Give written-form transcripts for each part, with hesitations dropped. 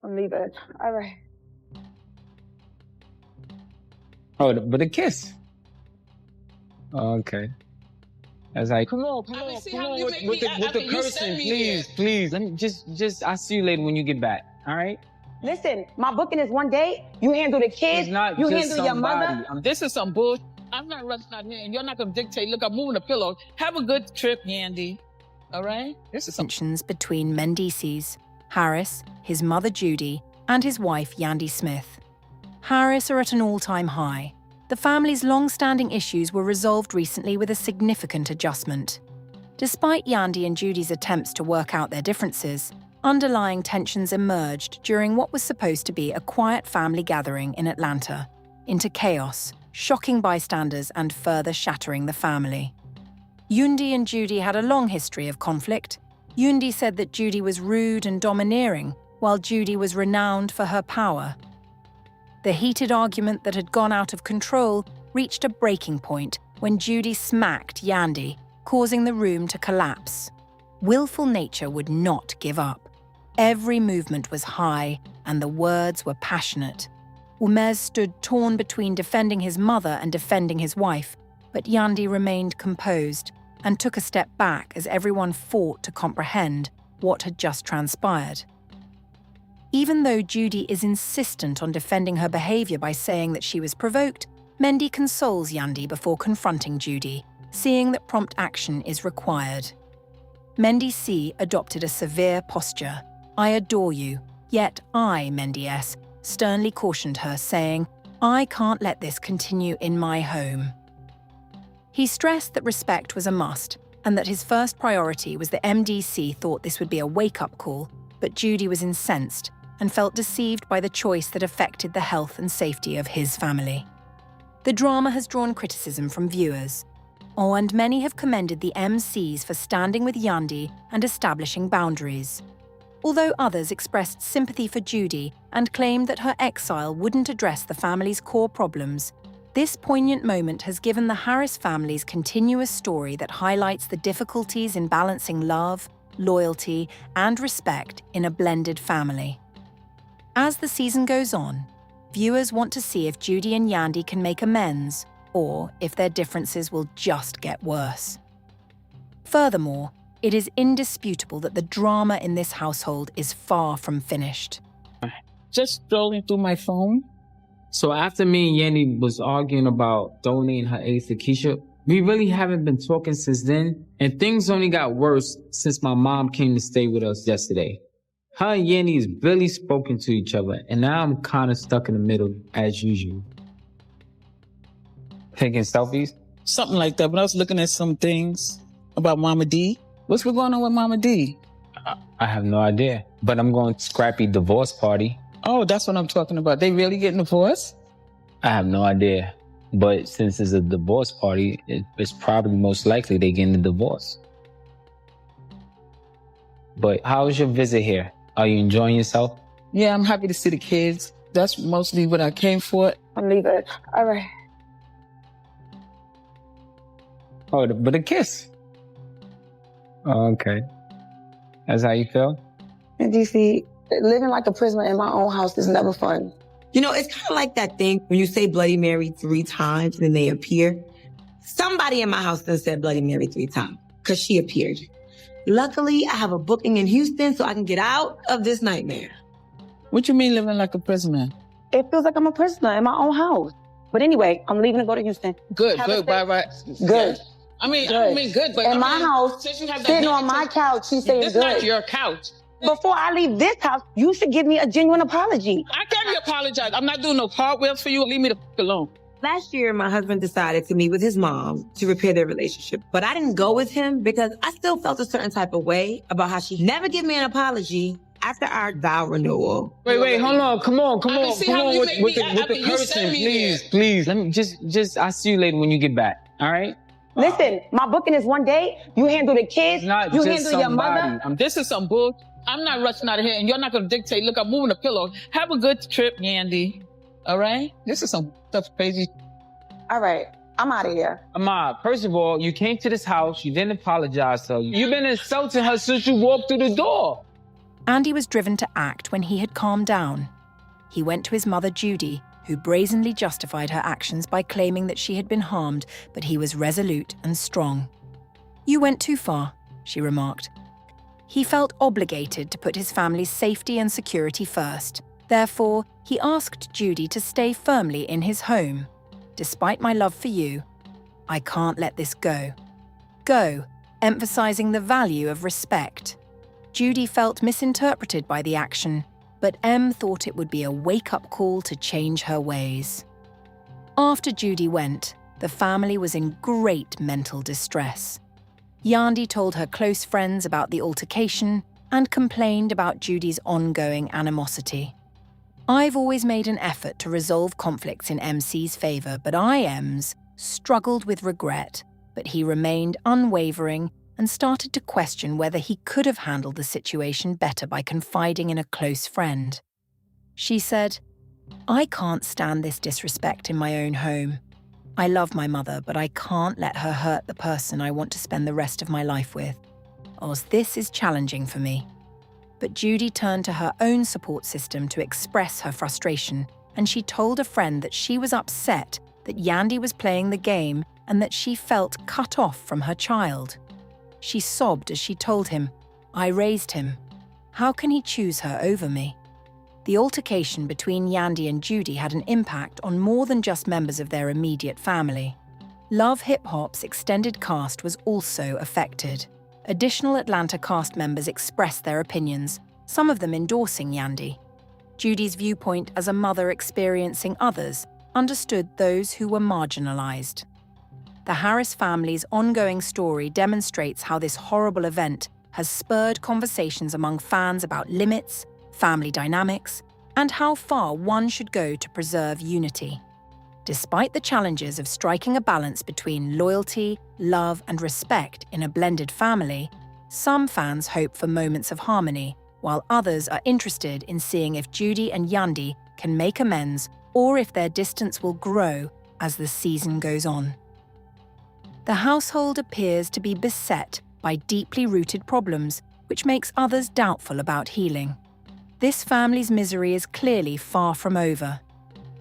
I'm leaving. All right. Oh, but a kiss. Oh, okay. That's like, come on with the cursing, please. Let me just. I'll see you later when you get back. All right. Listen, my booking is one day. You handle the kids. You handle your mother. This is some bullshit. I'm not rushing out here, and you're not gonna dictate. Look, I'm moving the pillow. Have a good trip, Yandy. All right. This is some tensions between Mendeecees, Harris, his mother Judy, and his wife Yandy Smith. Harris are at an all-time high. The family's long-standing issues were resolved recently with a significant adjustment. Despite Yandy and Judy's attempts to work out their differences, underlying tensions emerged during what was supposed to be a quiet family gathering in Atlanta, into chaos, shocking bystanders and further shattering the family. Yandy and Judy had a long history of conflict. Yandy said that Judy was rude and domineering, while Judy was renowned for her power. The heated argument that had gone out of control reached a breaking point when Judy smacked Yandy, causing the room to collapse. Willful nature would not give up. Every movement was high, and the words were passionate. Umez stood torn between defending his mother and defending his wife, but Yandy remained composed and took a step back as everyone fought to comprehend what had just transpired. Even though Judy is insistent on defending her behavior by saying that she was provoked, Mendy consoles Yandy before confronting Judy, seeing that prompt action is required. Mendeecees adopted a severe posture. "I adore you, yet I, Mendeecees," sternly cautioned her, saying, "I can't let this continue in my home." He stressed that respect was a must, and that his first priority was that MDC thought this would be a wake-up call, but Judy was incensed and felt deceived by the choice that affected the health and safety of his family. The drama has drawn criticism from viewers. Oh, and many have commended the MCs for standing with Yandy and establishing boundaries. Although others expressed sympathy for Judy and claimed that her exile wouldn't address the family's core problems, this poignant moment has given the Harris family's continuous story that highlights the difficulties in balancing love, loyalty, and respect in a blended family. As the season goes on, viewers want to see if Judy and Yandy can make amends, or if their differences will just get worse. Furthermore, it is indisputable that the drama in this household is far from finished. just strolling through my phone. So after me and Yandy was arguing about donating her eggs to Keisha, we really haven't been talking since then, and things only got worse since my mom came to stay with us yesterday. Her and Yandy has barely spoken to each other, and now I'm kind of stuck in the middle, as usual. Taking selfies? Something like that, but I was looking at some things about Mama D. What's going on with Mama D? I have no idea, but I'm going to scrappy divorce party. Oh, that's what I'm talking about. They really getting divorced? I have no idea, but since it's a divorce party, it's probably most likely they getting a divorce. But how was your visit here? Are you enjoying yourself? Yeah, I'm happy to see the kids. That's mostly what I came for. I'm leaving. All right. Oh, but a kiss. Oh, okay. That's how you feel? Mendeecees, living like a prisoner in my own house is never fun. You know, it's kind of like that thing when you say Bloody Mary 3 times and then they appear. Somebody in my house done said Bloody Mary 3 times because she appeared. Luckily, I have a booking in Houston so I can get out of this nightmare. What you mean living like a prisoner? It feels like I'm a prisoner in my own house. But anyway, I'm leaving to go to Houston. Good, Have good, bye. Good. I mean, good, but in my house, since you have that sitting on my couch, she's saying this good. This is not your couch. Before I leave this house, you should give me a genuine apology. I can't apologize. I'm not doing no cartwheels for you. Leave me the f*** alone. Last year, my husband decided to meet with his mom to repair their relationship. But I didn't go with him because I still felt a certain type of way about how she never gave me an apology after our vow renewal. Wait, hold on. Come on with the You sent cursing. me Please. Let me just I'll see you later when you get back. All right? Listen, my booking is one day. You handle the kids. You handle your mother. This is some bull. I'm not rushing out of here, and you're not going to dictate. Look, I'm moving the pillow. Have a good trip, Yandy. All right? This is some stuff crazy. All right. I'm out of here. Ahmad, first of all, you came to this house. You didn't apologize to her. You've been insulting her since you walked through the door. and he was driven to act when he had calmed down. He went to his mother, Judy, who brazenly justified her actions by claiming that she had been harmed, but he was resolute and strong. "You went too far," she remarked. He felt obligated to put his family's safety and security first. Therefore, he asked Judy to stay firmly in his home. "Despite my love for you, I can't let this go." Go, emphasizing the value of respect. Judy felt misinterpreted by the action, but Em thought it would be a wake-up call to change her ways. After Judy went, the family was in great mental distress. Yandy told her close friends about the altercation and complained about Judy's ongoing animosity. "I've always made an effort to resolve conflicts in MC's favor, but Em's struggled with regret, but he remained unwavering and started to question whether he could have handled the situation better by confiding in a close friend." She said, "I can't stand this disrespect in my own home. I love my mother, but I can't let her hurt the person I want to spend the rest of my life with. This is challenging for me." But Judy turned to her own support system to express her frustration, and she told a friend that she was upset that Yandy was playing the game and that she felt cut off from her child. She sobbed as she told him, "I raised him. How can he choose her over me?" The altercation between Yandy and Judy had an impact on more than just members of their immediate family. Love Hip Hop's extended cast was also affected. Additional Atlanta cast members expressed their opinions, some of them endorsing Yandy. Judy's viewpoint as a mother experiencing others understood those who were marginalized. The Harris family's ongoing story demonstrates how this horrible event has spurred conversations among fans about limits, family dynamics, and how far one should go to preserve unity. Despite the challenges of striking a balance between loyalty, love, and respect in a blended family, some fans hope for moments of harmony, while others are interested in seeing if Judy and Yandy can make amends or if their distance will grow as the season goes on. The household appears to be beset by deeply rooted problems, which makes others doubtful about healing. This family's misery is clearly far from over.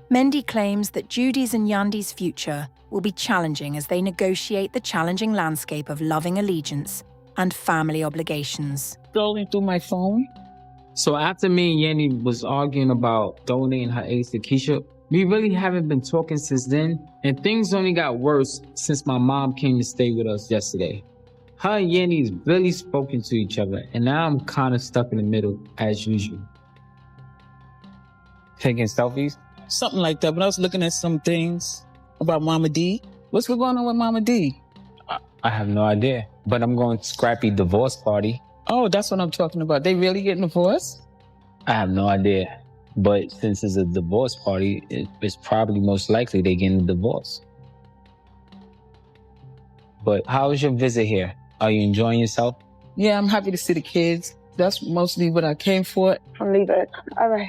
Mendy claims that Judy's and Yandy's future will be challenging as they negotiate the challenging landscape of loving allegiance and family obligations. Scrolling through my phone. So after me and Yandy was arguing about donating her eggs to Keisha, we really haven't been talking since then, and things only got worse since my mom came to stay with us yesterday. Her and Yandy's barely spoken to each other, and now I'm kind of stuck in the middle as usual. Taking selfies? Something like that, but I was looking at some things about Mama D. What's going on with Mama D? I have no idea, but I'm going to scrappy divorce party. Oh, that's what I'm talking about. They really getting divorced? I have no idea, but since it's a divorce party, it's probably most likely they getting a divorce. But how was your visit here? Are you enjoying yourself? Yeah, I'm happy to see the kids. That's mostly what I came for. I'm leaving. All right.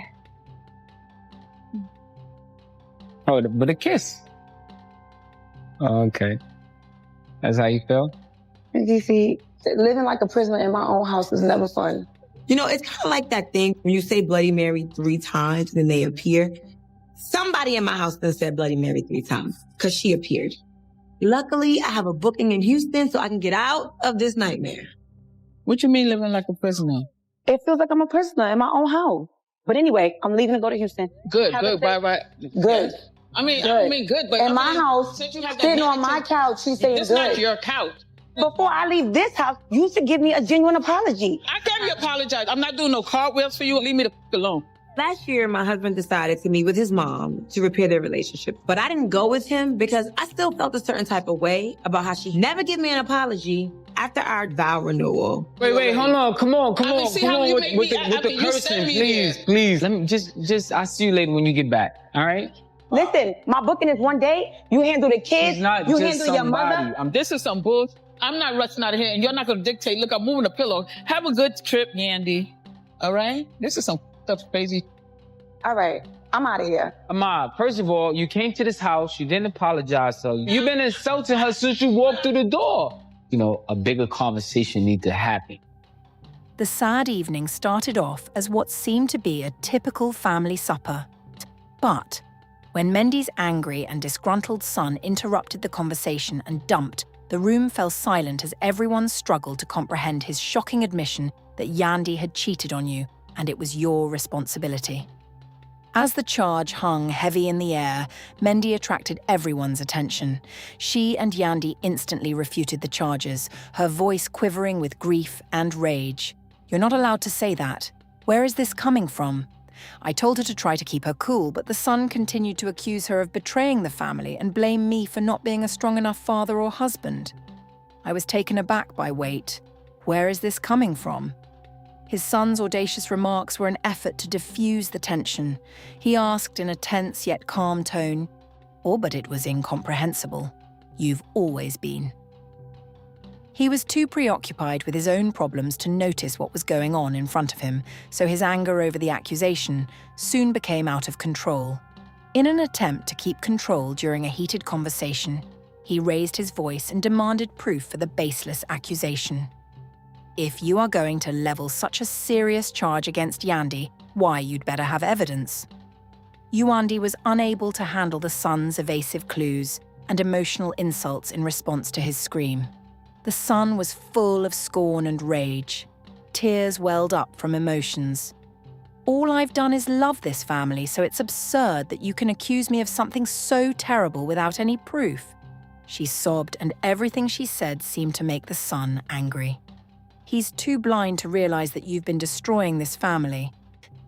Oh, but a kiss. Oh, okay. That's how you feel? Mendeecees, living like a prisoner in my own house is never fun. You know, it's kind of like that thing when you say Bloody Mary 3 times and then they appear. Somebody in my house then said Bloody Mary 3 times because she appeared. Luckily, I have a booking in Houston so I can get out of this nightmare. What you mean living like a prisoner? It feels like I'm a prisoner in my own house. But anyway, I'm leaving to go to Houston. Good, good, bye. Good. I mean, good, but in my house, sitting on my couch, she's saying this good. This is not your couch. Before I leave this house, you should give me a genuine apology. I can't apologize. I'm not doing no cartwheels for you. Leave me the alone. Last year, my husband decided to meet with his mom to repair their relationship. But I didn't go with him because I still felt a certain type of way about how she never gave me an apology after our vow renewal. Wait, hold on. Come on with the cursing, please. Let me just, I'll see you later when you get back, all right? Listen, my booking is one day. You handle the kids. You handle your mother. This is some bullshit. I'm not rushing out of here, and you're not going to dictate. Look, I'm moving the pillow. Have a good trip, Yandy. All right? This is some stuff crazy. All right. I'm out of here. Ahmad, first of all, you came to this house. You didn't apologize, so you've been insulting her since you walked through the door. You know, a bigger conversation needs to happen. The sad evening started off as what seemed to be a typical family supper. But when Mendy's angry and disgruntled son interrupted the conversation and dumped, the room fell silent as everyone struggled to comprehend his shocking admission that Yandy had cheated on you and it was your responsibility. As the charge hung heavy in the air, Mendy attracted everyone's attention. She and Yandy instantly refuted the charges, her voice quivering with grief and rage. "You're not allowed to say that. Where is this coming from? I told her to try to keep her cool, but the son continued to accuse her of betraying the family and blame me for not being a strong enough father or husband. I was taken aback by Wait. Where is this coming from?" His son's audacious remarks were an effort to diffuse the tension. He asked in a tense yet calm tone, but it was incomprehensible. "You've always been." He was too preoccupied with his own problems to notice what was going on in front of him, so his anger over the accusation soon became out of control. In an attempt to keep control during a heated conversation, he raised his voice and demanded proof for the baseless accusation. "If you are going to level such a serious charge against Yandy, why, you'd better have evidence." Yandy was unable to handle the son's evasive clues and emotional insults in response to his scream. The son was full of scorn and rage. Tears welled up from emotions. "All I've done is love this family, so it's absurd that you can accuse me of something so terrible without any proof." She sobbed, and everything she said seemed to make the son angry. "He's too blind to realize that you've been destroying this family,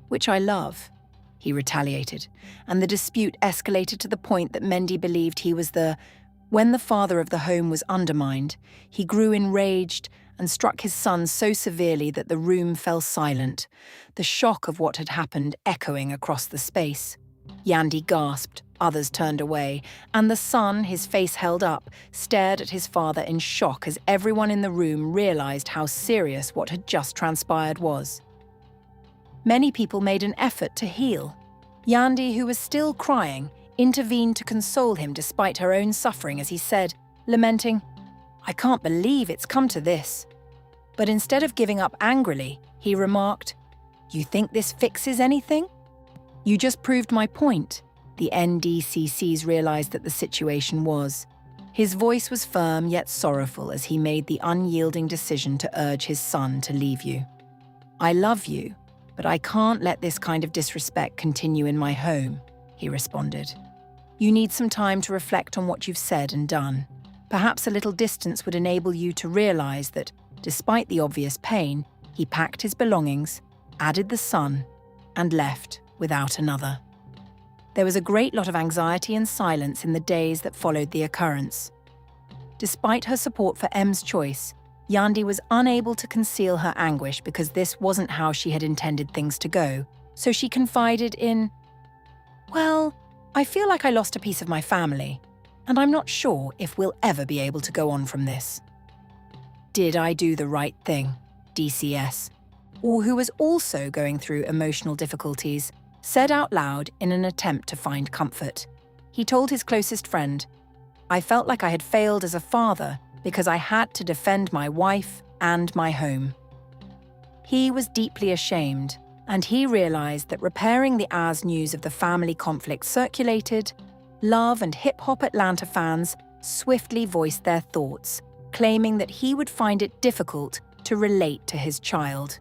which I love," he retaliated, and the dispute escalated to the point that Mendy believed he was When the father of the home was undermined, he grew enraged and struck his son so severely that the room fell silent, the shock of what had happened echoing across the space. Yandy gasped, others turned away, and the son, his face held up, stared at his father in shock as everyone in the room realized how serious what had just transpired was. Many people made an effort to heal. Yandy, who was still crying, intervened to console him despite her own suffering as he said, lamenting, "I can't believe it's come to this." But instead of giving up angrily, he remarked, "You think this fixes anything? You just proved my point." The NDCCs realized that the situation was. His voice was firm yet sorrowful as he made the unyielding decision to urge his son to leave you. "I love you, but I can't let this kind of disrespect continue in my home," he responded. "You need some time to reflect on what you've said and done. Perhaps a little distance would enable you to realize that, despite the obvious pain, he packed his belongings, added the son, and left without another." There was a great lot of anxiety and silence in the days that followed the occurrence. Despite her support for M's choice, Yandy was unable to conceal her anguish because this wasn't how she had intended things to go, so she confided in, "Well, I feel like I lost a piece of my family, and I'm not sure if we'll ever be able to go on from this." Did I do the right thing? DCS, or who was also going through emotional difficulties, said out loud in an attempt to find comfort. He told his closest friend, "I felt like I had failed as a father because I had to defend my wife and my home." He was deeply ashamed, and he realized that repairing the as news of the family conflict circulated, Love and Hip Hop Atlanta fans swiftly voiced their thoughts, claiming that he would find it difficult to relate to his child.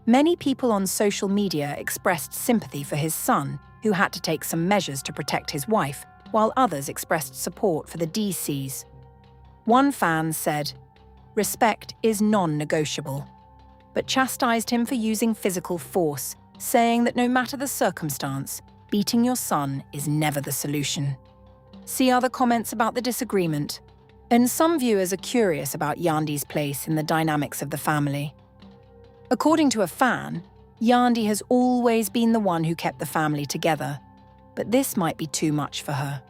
Many people on social media expressed sympathy for his son, who had to take some measures to protect his wife, while others expressed support for the DCs. One fan said, "Respect is non-negotiable," but chastised him for using physical force, saying that no matter the circumstance, beating your son is never the solution. See other comments about the disagreement. And some viewers are curious about Yandy's place in the dynamics of the family. According to a fan, Yandy has always been the one who kept the family together, but this might be too much for her.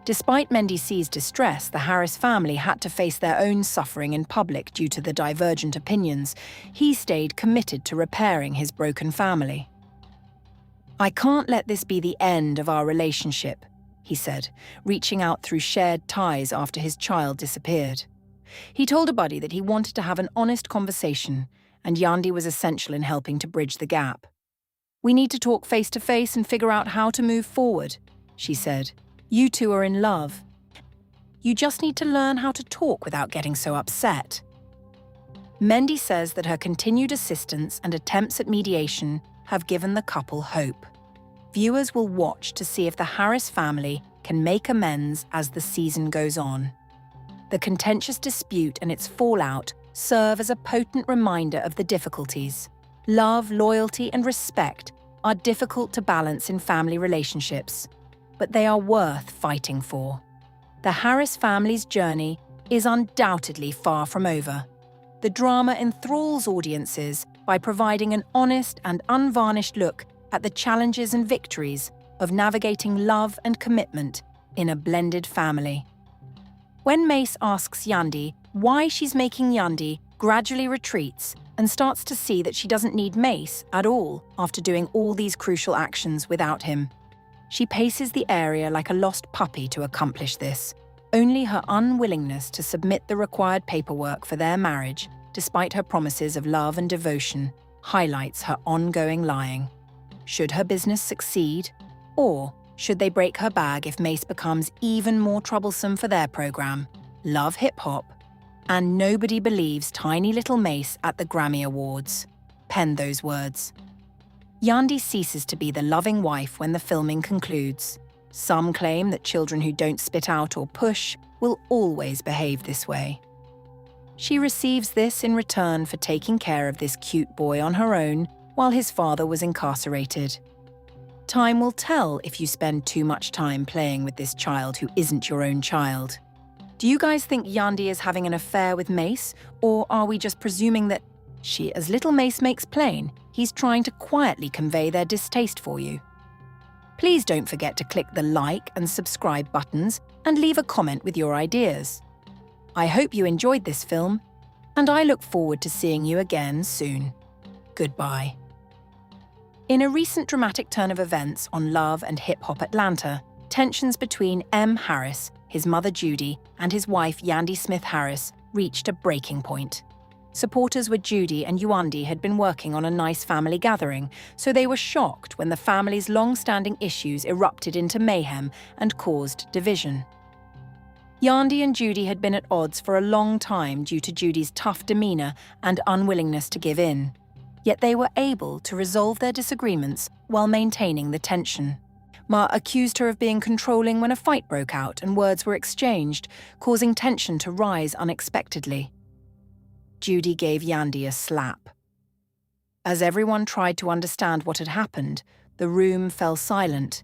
Despite Mendeecees' distress, the Harris family had to face their own suffering in public due to the divergent opinions. He stayed committed to repairing his broken family. "I can't let this be the end of our relationship," he said, reaching out through shared ties after his child disappeared. He told a buddy that he wanted to have an honest conversation, and Yandy was essential in helping to bridge the gap. "We need to talk face to face and figure out how to move forward," she said. "You two are in love. You just need to learn how to talk without getting so upset." Mendy says that her continued assistance and attempts at mediation have given the couple hope. Viewers will watch to see if the Harris family can make amends as the season goes on. The contentious dispute and its fallout serve as a potent reminder of the difficulties. Love, loyalty, and respect are difficult to balance in family relationships, but they are worth fighting for. The Harris family's journey is undoubtedly far from over. The drama enthralls audiences by providing an honest and unvarnished look at the challenges and victories of navigating love and commitment in a blended family. When Mace asks Yandy why she's making Yandy gradually retreats and starts to see that she doesn't need Mace at all after doing all these crucial actions without him. She paces the area like a lost puppy to accomplish this. Only her unwillingness to submit the required paperwork for their marriage, despite her promises of love and devotion, highlights her ongoing lying. Should her business succeed? Or should they break her bag if Mace becomes even more troublesome for their program, Love Hip Hop? And nobody believes tiny little Mace at the Grammy Awards. Pen those words. Yandy ceases to be the loving wife when the filming concludes. Some claim that children who don't spit out or push will always behave this way. She receives this in return for taking care of this cute boy on her own while his father was incarcerated. Time will tell if you spend too much time playing with this child who isn't your own child. Do you guys think Yandy is having an affair with Mace, or are we just presuming that as little Mace makes plain, he's trying to quietly convey their distaste for you? Please don't forget to click the like and subscribe buttons and leave a comment with your ideas. I hope you enjoyed this film, and I look forward to seeing you again soon. Goodbye. In a recent dramatic turn of events on Love and Hip Hop Atlanta, tensions between M. Harris, his mother Judy, and his wife Yandy Smith Harris reached a breaking point. Supporters with Judy and Yandy had been working on a nice family gathering, so they were shocked when the family's long-standing issues erupted into mayhem and caused division. Yandy and Judy had been at odds for a long time due to Judy's tough demeanor and unwillingness to give in. Yet they were able to resolve their disagreements while maintaining the tension. Ma accused her of being controlling when a fight broke out and words were exchanged, causing tension to rise unexpectedly. Judy gave Yandy a slap. As everyone tried to understand what had happened, the room fell silent.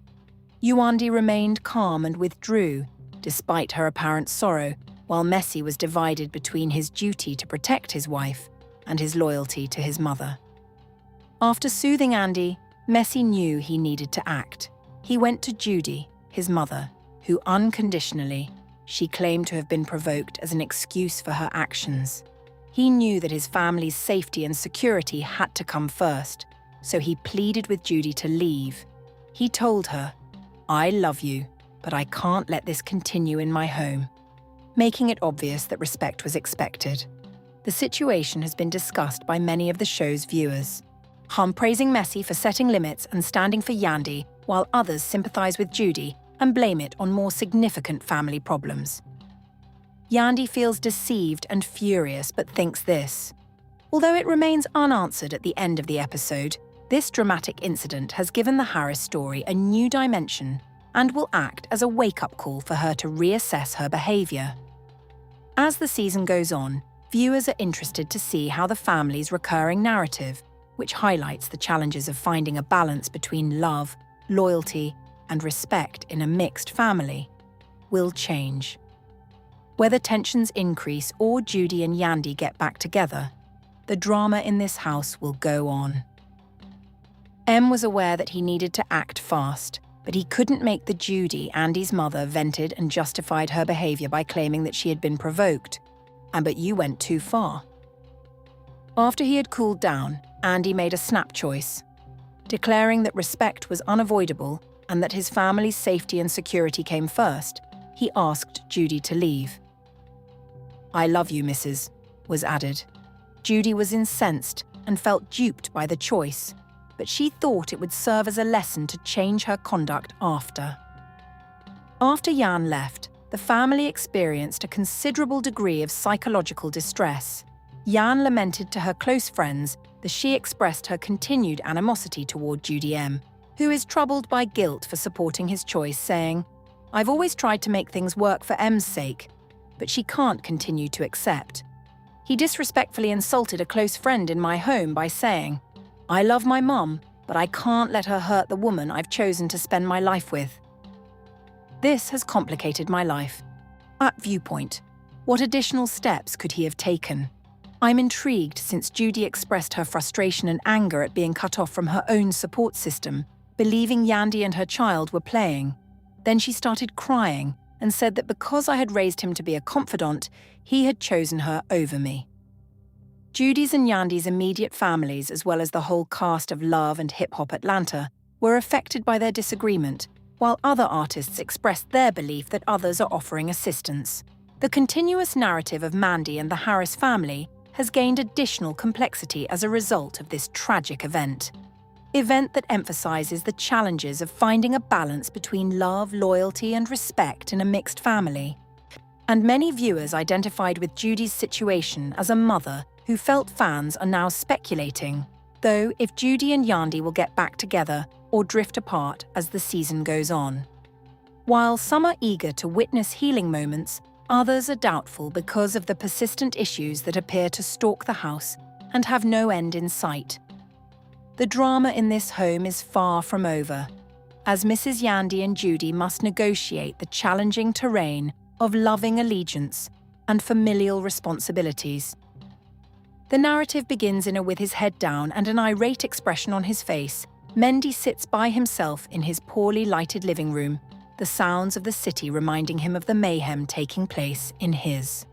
Yandy remained calm and withdrew, despite her apparent sorrow, while Messi was divided between his duty to protect his wife and his loyalty to his mother. After soothing Andy, Messi knew he needed to act. He went to Judy, his mother, who unconditionally, she claimed to have been provoked as an excuse for her actions. He knew that his family's safety and security had to come first, so he pleaded with Judy to leave. He told her, "I love you, but I can't let this continue in my home," making it obvious that respect was expected. The situation has been discussed by many of the show's viewers. Some praising Messi for setting limits and standing for Yandy, while others sympathize with Judy and blame it on more significant family problems. Yandy feels deceived and furious but thinks this: although it remains unanswered at the end of the episode, this dramatic incident has given the Harris story a new dimension and will act as a wake-up call for her to reassess her behavior. As the season goes on, viewers are interested to see how the family's recurring narrative, which highlights the challenges of finding a balance between love, loyalty, and respect in a mixed family, will change. Whether tensions increase or Judy and Yandy get back together, the drama in this house will go on. M was aware that he needed to act fast, but he couldn't make the Judy, Andy's mother, vented and justified her behavior by claiming that she had been provoked. But you went too far. After he had cooled down, Andy made a snap choice. Declaring that respect was unavoidable and that his family's safety and security came first, he asked Judy to leave. "I love you, Mrs.," was added. Judy was incensed and felt duped by the choice, but she thought it would serve as a lesson to change her conduct after. After Yan left, the family experienced a considerable degree of psychological distress. Yan lamented to her close friends that she expressed her continued animosity toward Judy M., who is troubled by guilt for supporting his choice, saying, "I've always tried to make things work for M's sake, but she can't continue to accept. He disrespectfully insulted a close friend in my home by saying, 'I love my mum, but I can't let her hurt the woman I've chosen to spend my life with.' This has complicated my life. At Viewpoint, what additional steps could he have taken? I'm intrigued since Judy expressed her frustration and anger at being cut off from her own support system, believing Yandy and her child were playing. Then she started crying and said that because I had raised him to be a confidant, he had chosen her over me." Judy's and Yandy's immediate families, as well as the whole cast of Love and Hip Hop Atlanta, were affected by their disagreement, while other artists expressed their belief that others are offering assistance. The continuous narrative of Mandy and the Harris family has gained additional complexity as a result of this tragic event that emphasizes the challenges of finding a balance between love, loyalty, and respect in a mixed family. And many viewers identified with Judy's situation as a mother who felt fans are now speculating, though, if Judy and Yandy will get back together or drift apart as the season goes on. While some are eager to witness healing moments, others are doubtful because of the persistent issues that appear to stalk the house and have no end in sight. The drama in this home is far from over, as Mrs. Yandy and Judy must negotiate the challenging terrain of loving allegiance and familial responsibilities. The narrative begins with his head down and an irate expression on his face. Mendy sits by himself in his poorly lighted living room, the sounds of the city reminding him of the mayhem taking place in his.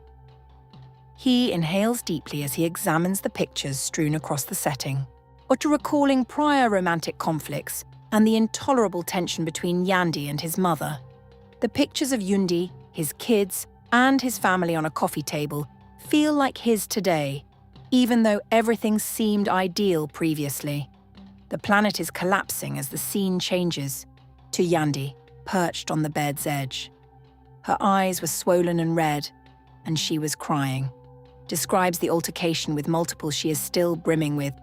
He inhales deeply as he examines the pictures strewn across the setting, or recalling prior romantic conflicts and the intolerable tension between Yandy and his mother. The pictures of Yandy, his kids, and his family on a coffee table feel like his today, even though everything seemed ideal previously. The planet is collapsing as the scene changes to Yandy, perched on the bed's edge. Her eyes were swollen and red, and she was crying. Describes the altercation with multiple she is still brimming with